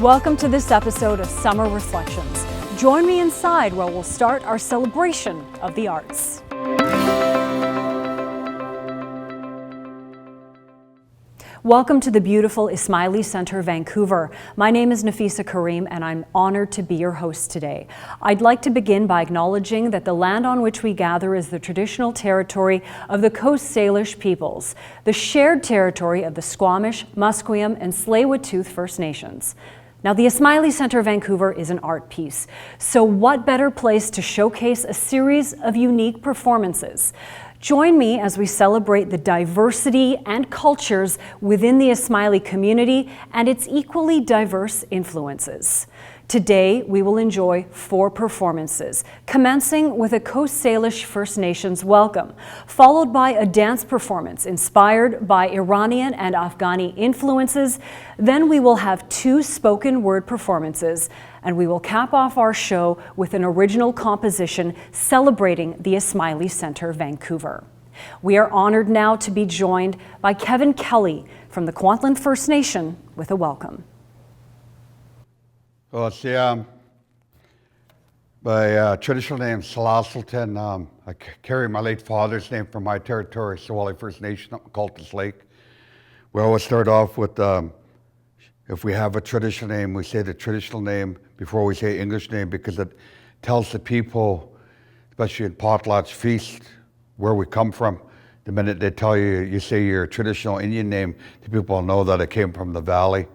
Welcome to this episode of Summer Reflections. Join me inside where we'll start our celebration of the arts. Welcome to the beautiful Ismaili Centre, Vancouver. My name is Nafisa Karim and I'm honored to be your host today. I'd like to begin by acknowledging that the land on which we gather is the traditional territory of the Coast Salish peoples, the shared territory of the Squamish, Musqueam, and Tsleil-Waututh First Nations. Now, the Ismaili Centre Vancouver is an art piece, so what better place to showcase a series of unique performances? Join me as we celebrate the diversity and cultures within the Ismaili community and its equally diverse influences. Today, we will enjoy 4 performances, commencing with a Coast Salish First Nations welcome, followed by a dance performance inspired by Iranian and Afghani influences. Then we will have 2 spoken word performances, and we will cap off our show with an original composition celebrating the Ismaili Centre Vancouver. We are honored now to be joined by Kevin Kelly from the Kwantlen First Nation with a welcome. Well, it's my traditional name is Salasalton. I carry my late father's name from my territory, Sewali First Nation up in Cultus Lake. We always start off with, if we have a traditional name, we say the traditional name before we say English name because it tells the people, especially in potlatch feast, where we come from. The minute they tell you, you say your traditional Indian name, the people know that it came from the valley.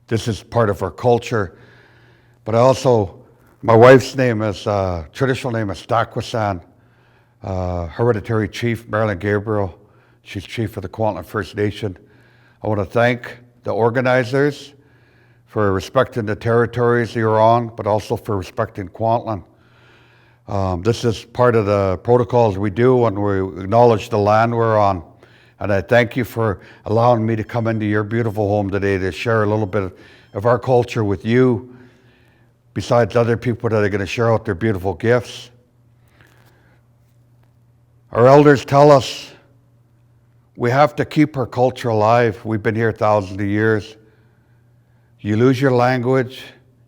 This is part of our culture. But my wife's name is, traditional name is Stakwasan, hereditary chief, Marilyn Gabriel. She's chief of the Kwantlen First Nation. I want to thank the organizers for respecting the territories you're on, but also for respecting Kwantlen. This is part of the protocols we do when we acknowledge the land we're on. And I thank you for allowing me to come into your beautiful home today to share a little bit of our culture with you, besides other people that are going to share out their beautiful gifts. Our elders tell us we have to keep our culture alive. We've been here thousands of years. You lose your language,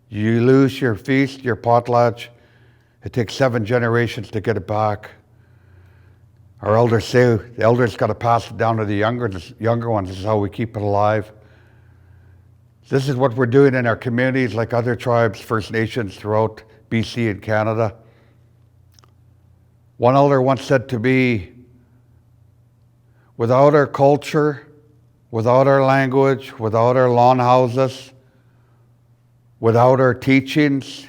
you lose your feast, your potlatch. It takes 7 generations to get it back. Our elders say the elders got to pass it down to the younger ones. This is how we keep it alive. This is what we're doing in our communities like other tribes, First Nations throughout BC and Canada. One elder once said to me, without our culture, without our language, without our lawn houses, without our teachings,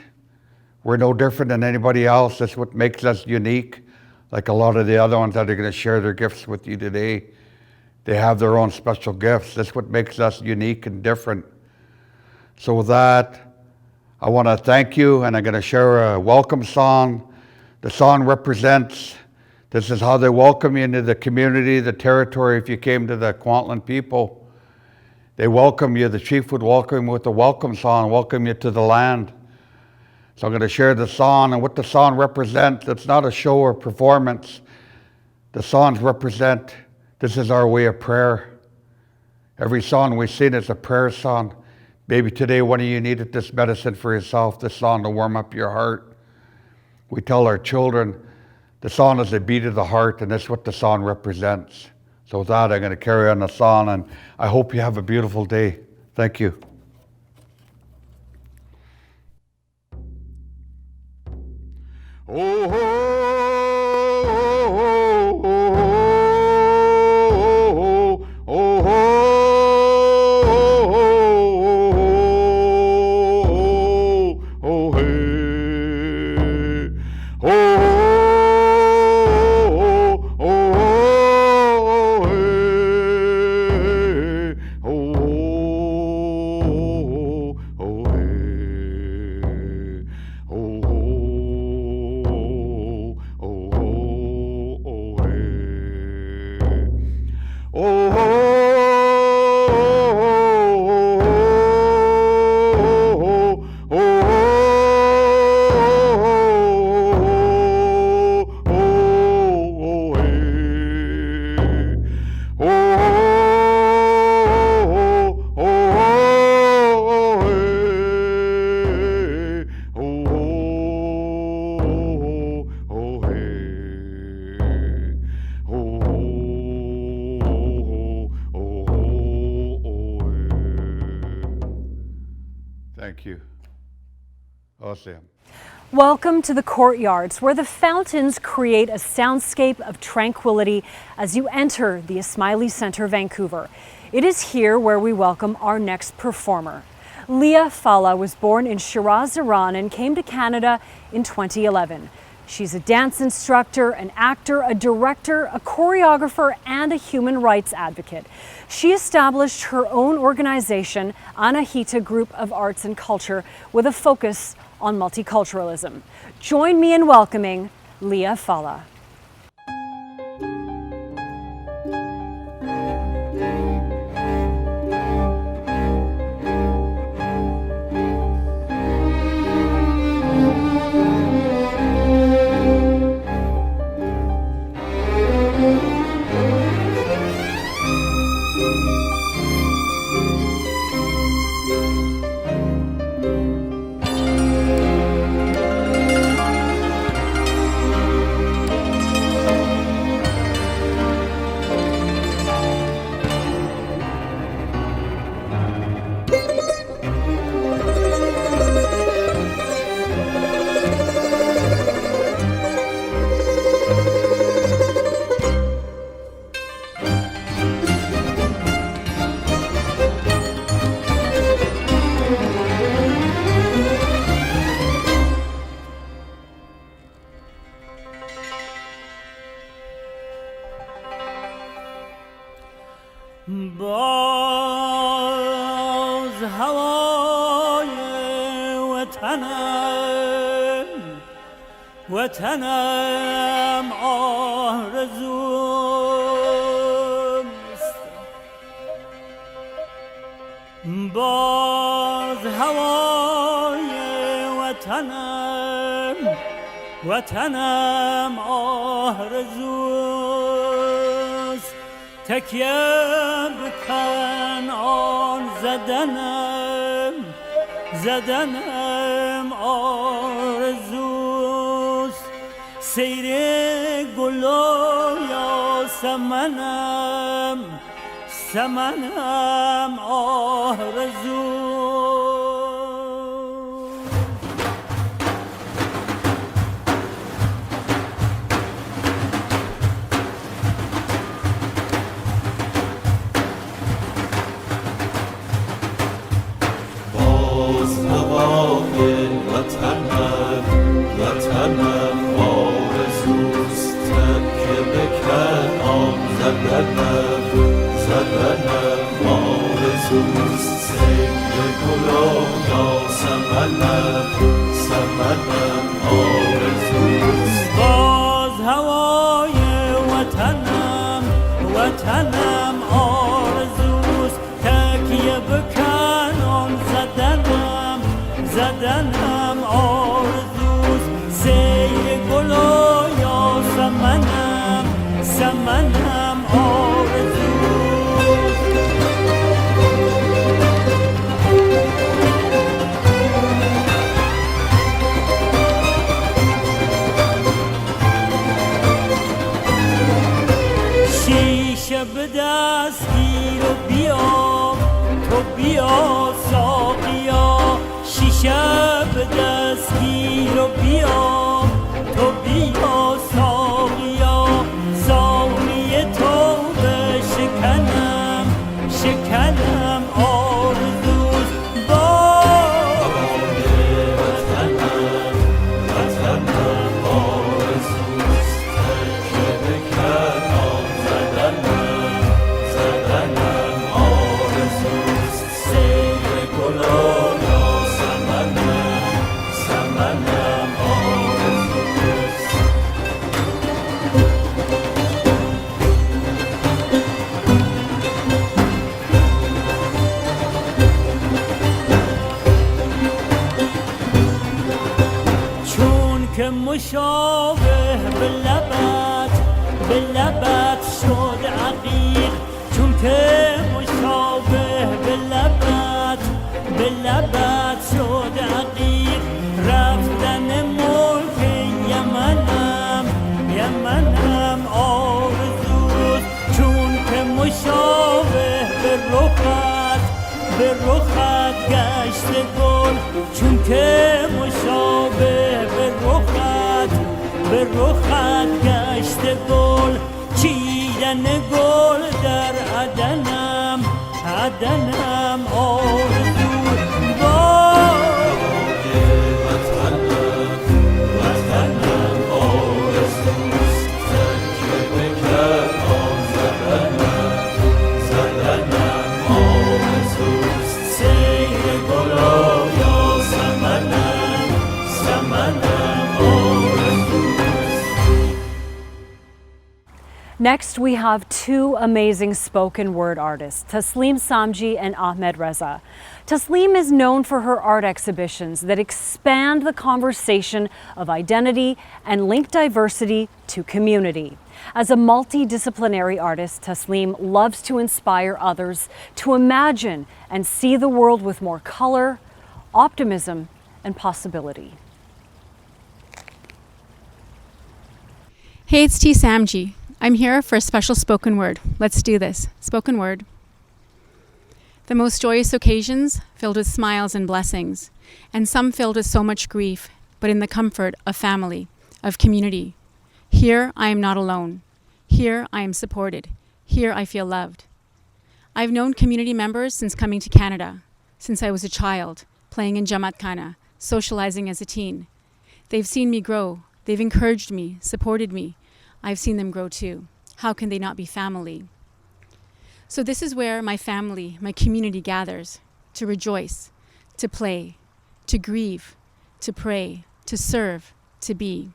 we're no different than anybody else. That's what makes us unique. Like a lot of the other ones that are going to share their gifts with you today. They have their own special gifts. That's what makes us unique and different. So with that, I want to thank you, and I'm going to share a welcome song. The song represents, this is how they welcome you into the community, the territory. If you came to the Kwantlen people, they welcome you. The chief would welcome you with the welcome song, welcome you to the land. So I'm going to share the song and what the song represents. It's not a show or performance. The songs represent, this is our way of prayer. Every song we sing is a prayer song. Maybe today one of you needed this medicine for yourself, this song to warm up your heart. We tell our children, the song is a beat of the heart, and that's what the song represents. So with that, I'm going to carry on the song, and I hope you have a beautiful day. Thank you. Oh, you. Awesome. Welcome to the courtyards, where the fountains create a soundscape of tranquility as you enter the Ismaili Centre, Vancouver. It is here where we welcome our next performer. Leah Falla was born in Shiraz, Iran, and came to Canada in 2011. She's a dance instructor, an actor, a director, a choreographer, and a human rights advocate. She established her own organization, Anahita Group of Arts and Culture, with a focus on multiculturalism. Join me in welcoming Leah Falla. باز هوای وطنم آرزوست. باز هوای وطنم آرزوست. تکیه بکن آن زدنم آرزوست. سیر گل و سمنم آرزوست. هوای وطنم آرزوست. تکیه بکن آن زدنم آرزوست. سیر گل یا سمنم آرزوست. باز هوای وطنم آرزوست. تکیه بکن آن زدنم آرزوست. سیر گل یا سمنم آرزوست. شیشه به دست گیر و بیا ساقیا. شیشه به دست گیر و بیا ساقیا. ساقی تو به شکنم آرزوست. هوای وطنم آرزوست. تکیه بکن آن زدنم آرزوست. سیر گل یا سمنم آرزوست. چون که مشابه به لبت شد عقیق. چون که مشابه به لبت شد عقیق. رفتن ملک یمنم آرزوست. چون که مشابه به رخت گشت گل. چون که مشابه به رخت گشته گل چیدن گل در عدنم آرزو Next, we have two amazing spoken word artists, Taslim Samji and Ahmed Reza. Taslim is known for her art exhibitions that expand the conversation of identity and link diversity to community. As a multidisciplinary artist, Taslim loves to inspire others to imagine and see the world with more color, optimism, and possibility. Hey, it's T. Samji. I'm here for a special spoken word. Let's do this. Spoken word. The most joyous occasions filled with smiles and blessings, and some filled with so much grief, but in the comfort of family, of community. Here I am not alone. Here I am supported. Here I feel loved. I've known community members since coming to Canada, since I was a child, playing in Jamaat Khana, socializing as a teen. They've seen me grow. They've encouraged me, supported me. I've seen them grow too. How can they not be family? So this is where my family, my community gathers to rejoice, to play, to grieve, to pray, to serve, to be.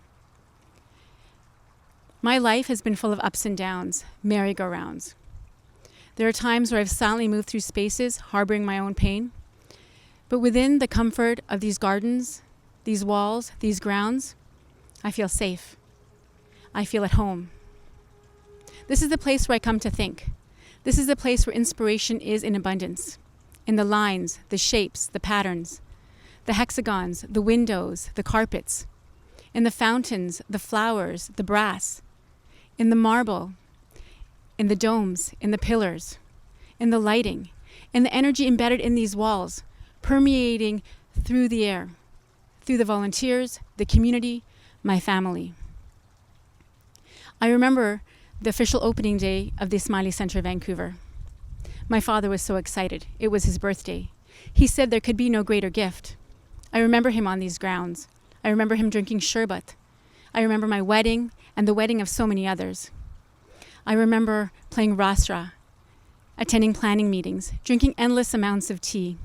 My life has been full of ups and downs, merry-go-rounds. There are times where I've silently moved through spaces, harboring my own pain. But within the comfort of these gardens, these walls, these grounds, I feel safe. I feel at home. This is the place where I come to think. This is the place where inspiration is in abundance. In the lines, the shapes, the patterns, the hexagons, the windows, the carpets, in the fountains, the flowers, the brass, in the marble, in the domes, in the pillars, in the lighting, in the energy embedded in these walls, permeating through the air, through the volunteers, the community, my family. I remember the official opening day of the Ismaili Centre, Vancouver. My father was so excited. It was his birthday. He said there could be no greater gift. I remember him on these grounds. I remember him drinking sherbet. I remember my wedding and the wedding of so many others. I remember playing rasra, attending planning meetings, drinking endless amounts of tea.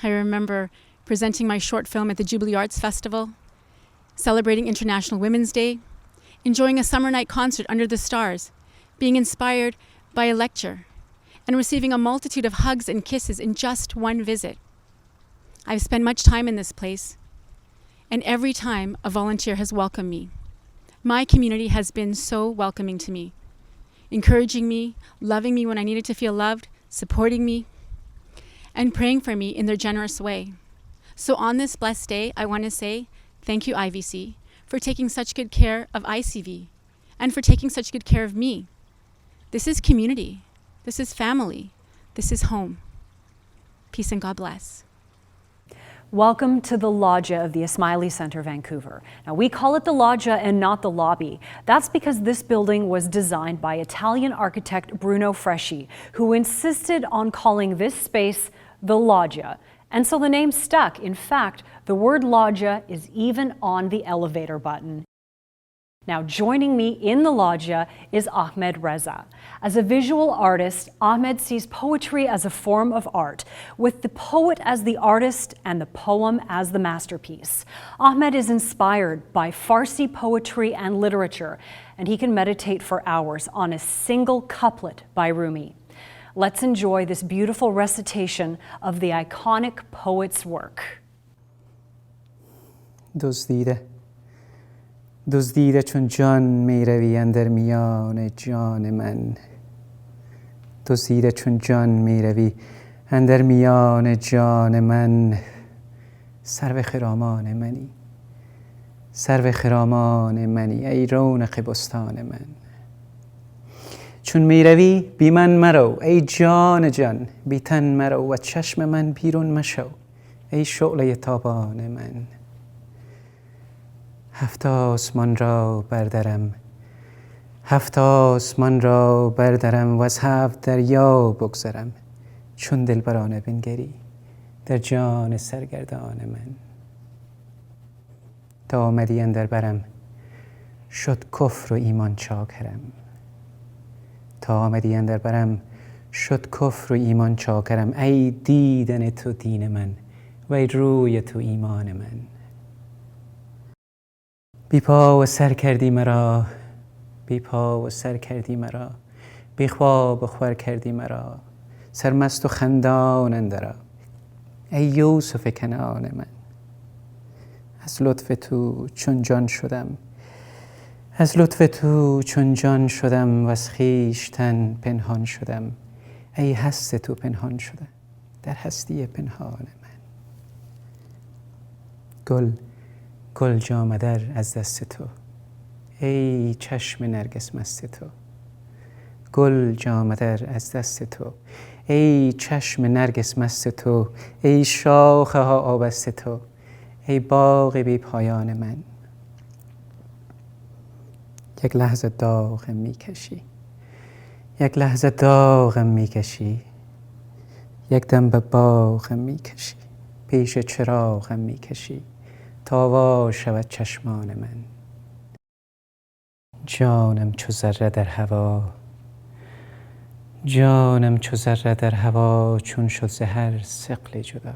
I remember presenting my short film at the Jubilee Arts Festival, celebrating International Women's Day, enjoying a summer night concert under the stars, being inspired by a lecture, and receiving a multitude of hugs and kisses in just one visit. I've spent much time in this place, and every time a volunteer has welcomed me. My community has been so welcoming to me, encouraging me, loving me when I needed to feel loved, supporting me, and praying for me in their generous way. So on this blessed day, I want to say thank you, IVC, for taking such good care of ICV and for taking such good care of me. This is community. This is family. This is home. Peace and God bless. Welcome to the Loggia of the Ismaili Centre, Vancouver. Now, we call it the Loggia and not the lobby. That's because this building was designed by Italian architect Bruno Fresci, who insisted on calling this space the Loggia. And so the name stuck. In fact, the word loggia is even on the elevator button. Now, joining me in the loggia is Ahmed Reza. As a visual artist, Ahmed sees poetry as a form of art, with the poet as the artist and the poem as the masterpiece. Ahmed is inspired by Farsi poetry and literature, and he can meditate for hours on a single couplet by Rumi. Let's enjoy this beautiful recitation of the iconic poet's work. دزدیده چون جان می روی اندر میان جان من دزدیده چون جان می روی اندر میان جان من سرو خرامان منی ای رونق بستان من چون می روی بی من مرو ای جان جان بی تن مرو و چشم من بیرون مشو ای شعله تابان من. 7 آسمان را بردرم، 7 آسمان را بردرم و از 7 دریا بگذرم، چون دلبرانه بنگری در جان سرگردان من. تا آمدی اندر برم شد کفر و ایمان چاکرم، تا آمدی اندر برم شد کفر و ایمان چاکرم. ای دیدن تو دین من و ای روی تو ایمان من. بی پا و سر کردی مرا، بی پا و سر کردی مرا، بی خواب و خور کردی مرا، سرمست و خندان اندرا ای یوسف کنعان من. از لطف تو چون جان شدم، از لطف تو چون جان شدم و از خویشتن پنهان شدم. ای هست تو پنهان شده در هستی پنهان من. گل جامه در از دست تو ای چشم نرگس مست تو. گل جامه در از دست تو ای چشم نرگس مست تو. ای شاخه ها آبست تو ای باغ بی پایان من. یک لحظه داغم میکشی، یک لحظه داغم میکشی، یک دم به باغم میکشی، پیش چراغم میکشی تا وا شود چشمان من. جانم چو ذره در هوا، جانم چو ذره در هوا، چون شد ز هر ثقل جدا.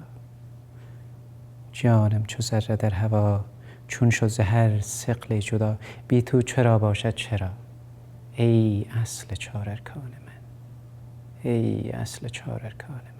جانم چو ذره در هوا، چون شد ز هر ثقل جدا. بی تو چرا باشد چرا ای اصل 4 ارکان من، ای اصل 4 ارکان من.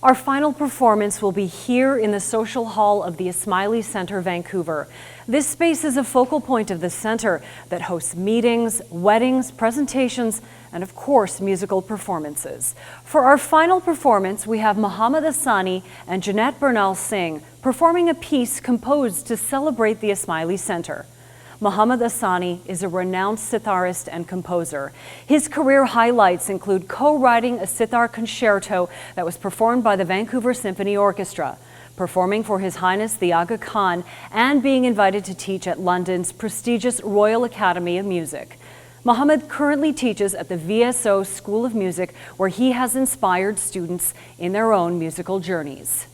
Our final performance will be here in the social hall of the Ismaili Centre, Vancouver. This space is a focal point of the centre that hosts meetings, weddings, presentations, and of course, musical performances. For our final performance, we have Mohammed Hassani and Jeanette Bernal Singh performing a piece composed to celebrate the Ismaili Centre. Mohammed Hassani is a renowned sitarist and composer. His career highlights include co-writing a sitar concerto that was performed by the Vancouver Symphony Orchestra, performing for His Highness the Aga Khan, and being invited to teach at London's prestigious Royal Academy of Music. Mohammed currently teaches at the VSO School of Music, where he has inspired students in their own musical journeys.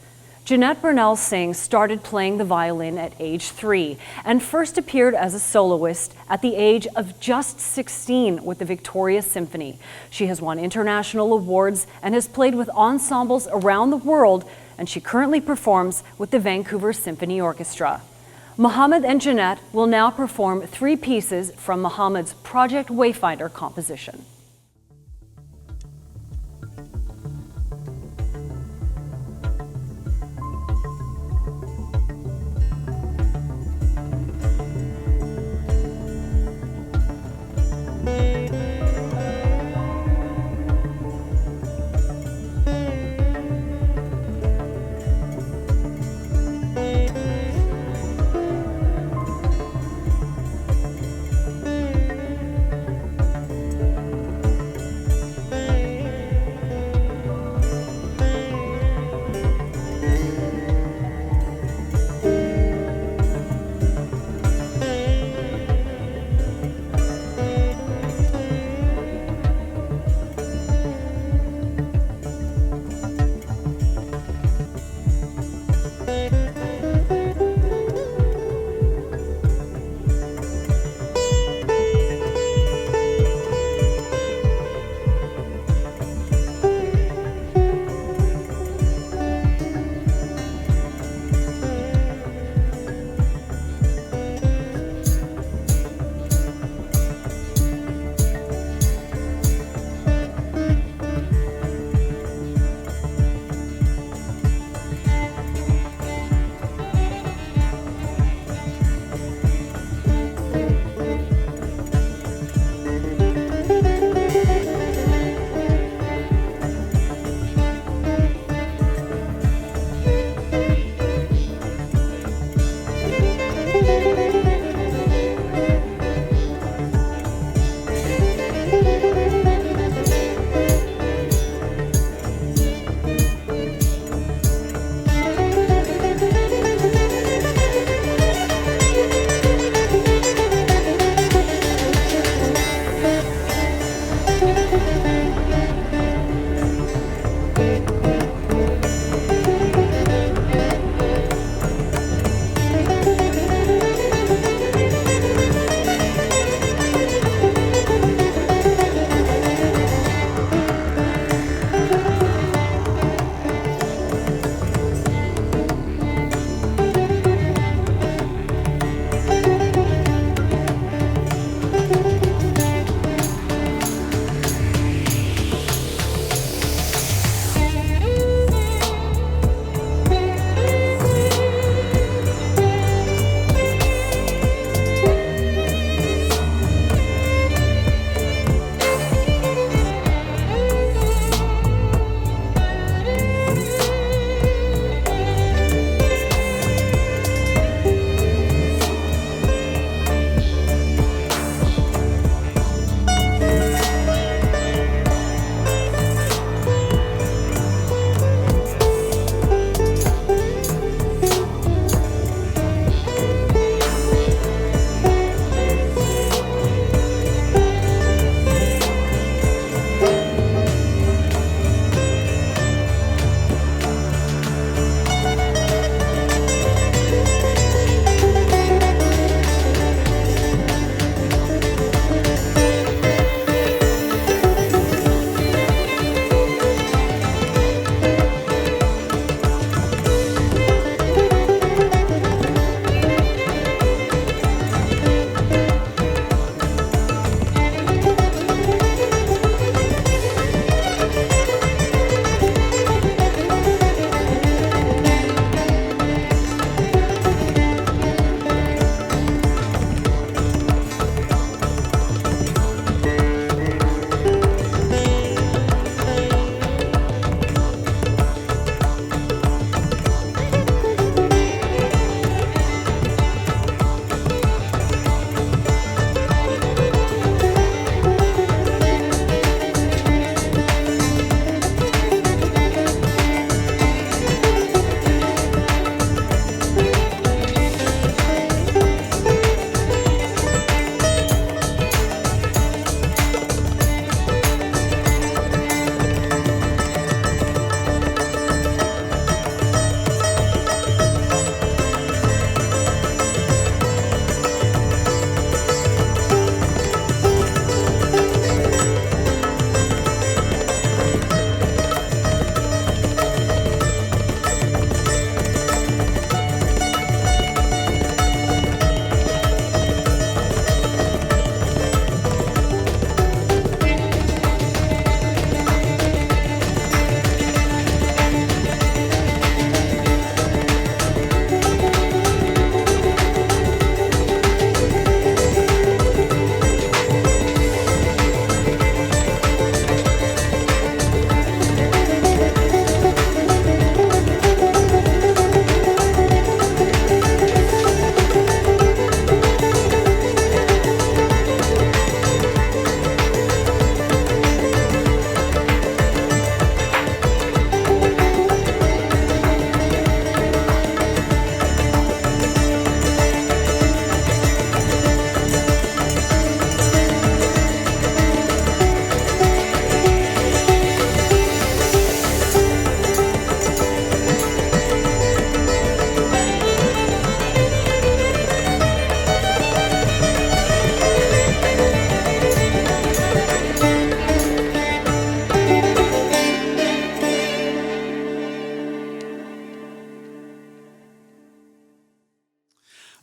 Jeanette Bernal Singh started playing the violin at age 3 and first appeared as a soloist at the age of just 16 with the Victoria Symphony. She has won international awards and has played with ensembles around the world, and she currently performs with the Vancouver Symphony Orchestra. Mohammed and Jeanette will now perform 3 pieces from Mohammed's Project Wayfinder composition.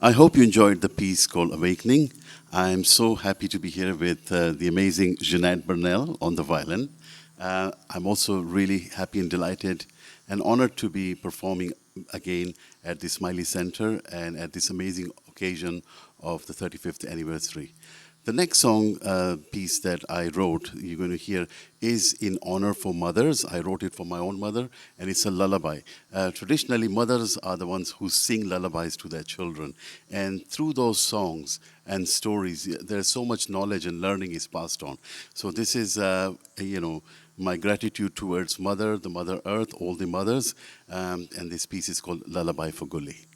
I hope you enjoyed the piece called Awakening. I'm so happy to be here with the amazing Jeanette Burnell on the violin. I'm also really happy and delighted and honored to be performing again at the Ismaili Centre and at this amazing occasion of the 35th anniversary. The next song piece that I wrote, you're going to hear, is in honor for mothers. I wrote it for my own mother, and it's a lullaby. Traditionally, mothers are the ones who sing lullabies to their children. And through those songs and stories, there's so much knowledge and learning is passed on. So this is, my gratitude towards Mother, the Mother Earth, all the mothers. And this piece is called Lullaby for Gully.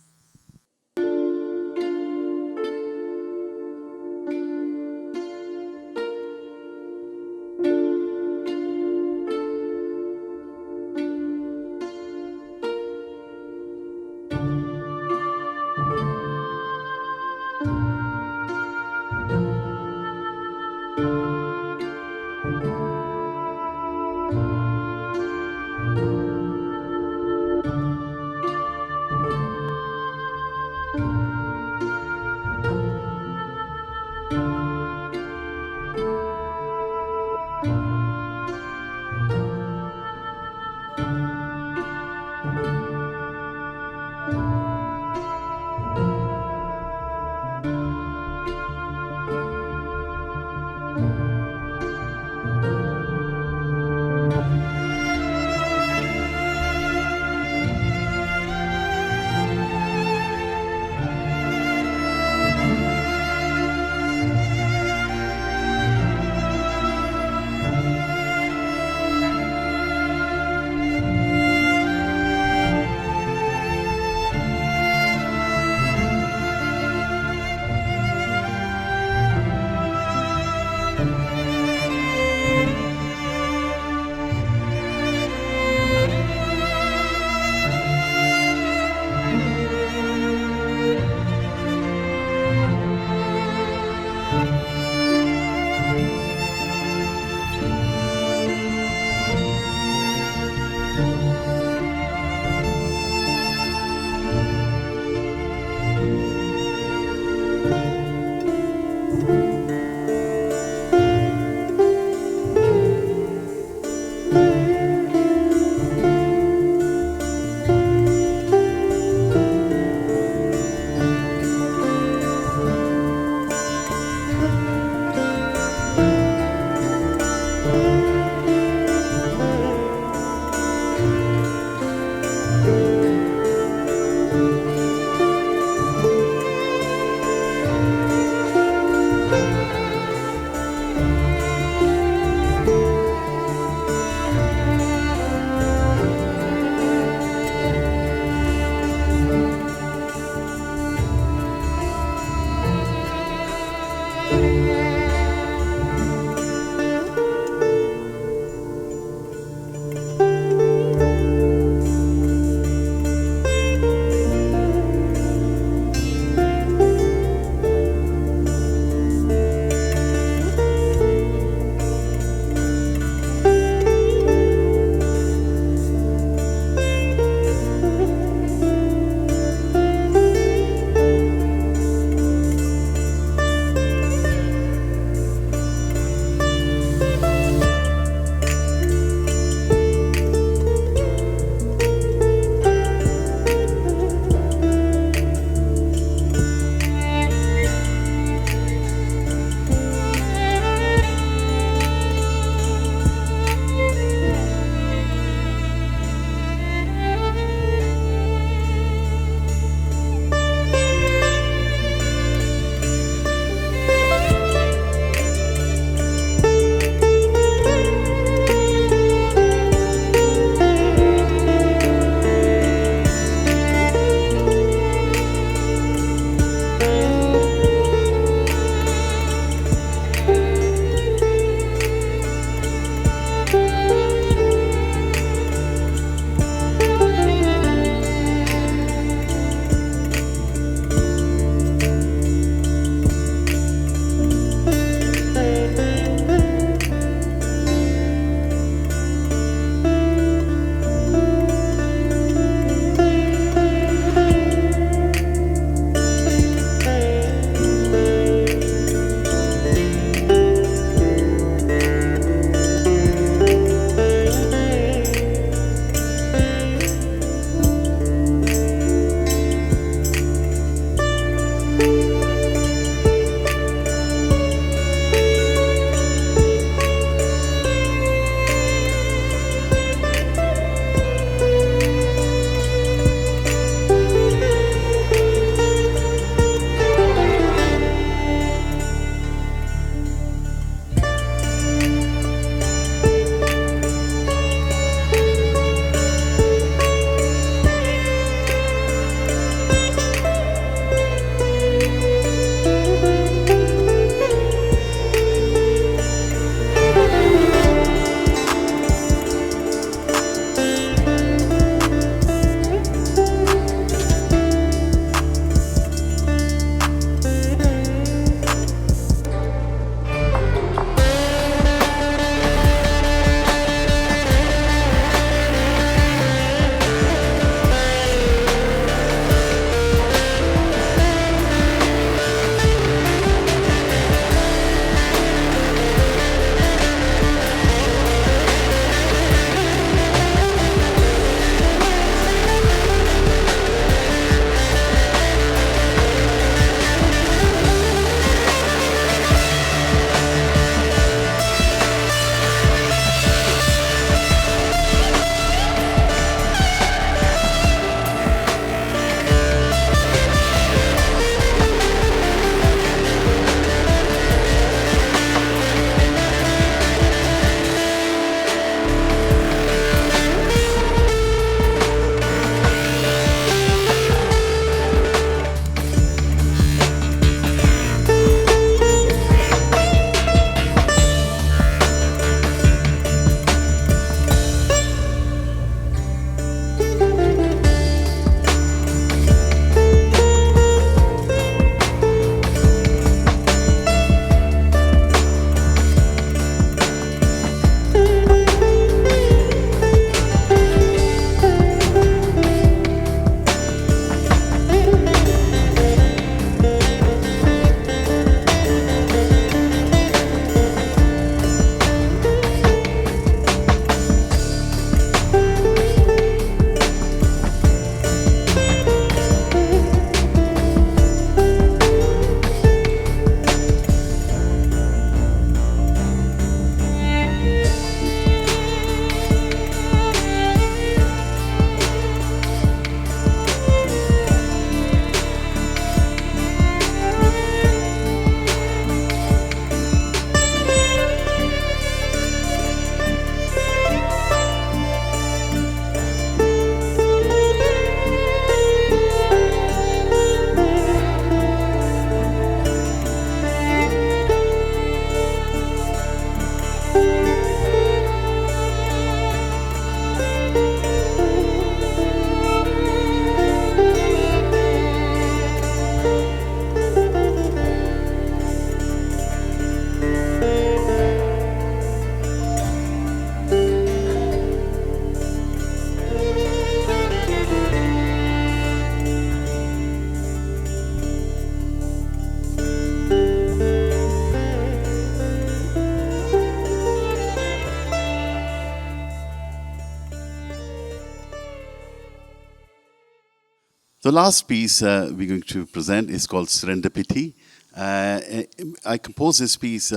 The last piece we're going to present is called Serendipity. I composed this piece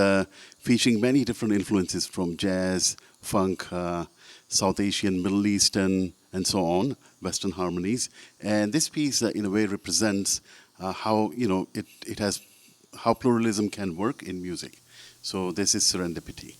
featuring many different influences from jazz, funk, South Asian, Middle Eastern, and so on, Western harmonies. And this piece, in a way, represents how it has how pluralism can work in music. So this is Serendipity.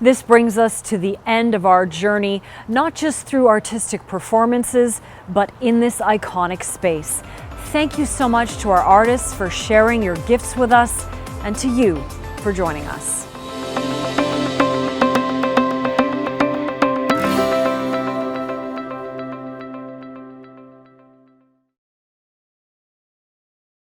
This brings us to the end of our journey, not just through artistic performances, but in this iconic space. Thank you so much to our artists for sharing your gifts with us, and to you for joining us.